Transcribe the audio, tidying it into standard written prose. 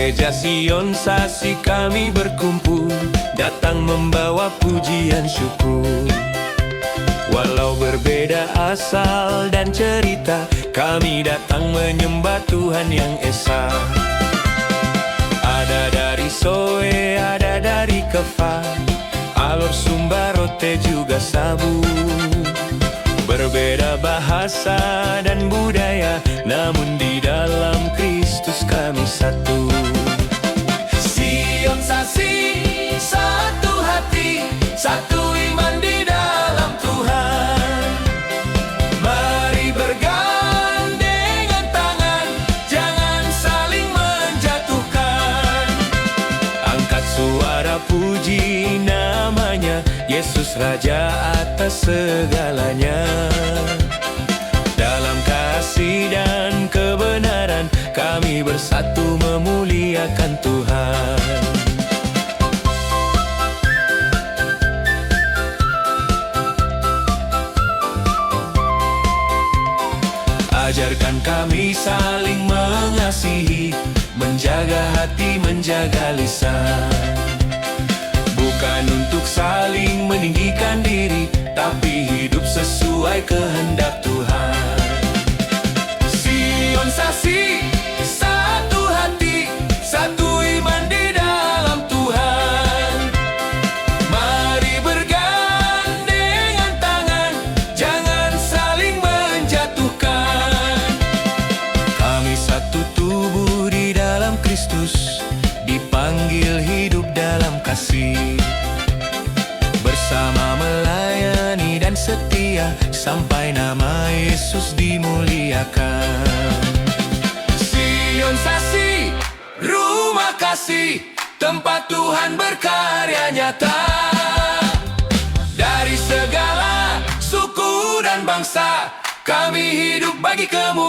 gereja Sion Sasi kami berkumpul, datang membawa pujian syukur. Walau berbeda asal dan cerita, kami datang menyembah Tuhan yang Esa. Ada dari Soe, ada dari Kefa, Alor, Sumba, Rote juga Sabu. Berbeda bahasa dan budaya, namun di dalam Kristus kami satu. Sion Sasi, satu hati, satu iman di dalam Tuhan. Mari bergandengan tangan, jangan saling menjatuhkan. Angkat suara puji namanya, Yesus Raja atas segalanya. Dalam kasih dan kebenaran, kami bersatu memuliakan Tuhan. Ajarkan kami saling mengasihi, menjaga hati, menjaga lisan. Bukan untuk saling meninggikan diri, tapi hidup sesuai kehendak Tuhan. Sion Sasi, satu hati, satu iman di dalam Tuhan. Mari bergandengan tangan, jangan saling menjatuhkan. Kami satu tubuh di dalam Kristus, dipanggil hidup dalam kasih. Bersama melayani dan setia, sampai nama Yesus dimuliakan. Sion Sasi, rumah kasih, tempat Tuhan berkarya nyata. Dari segala suku dan bangsa, kami hidup bagi kemuliaan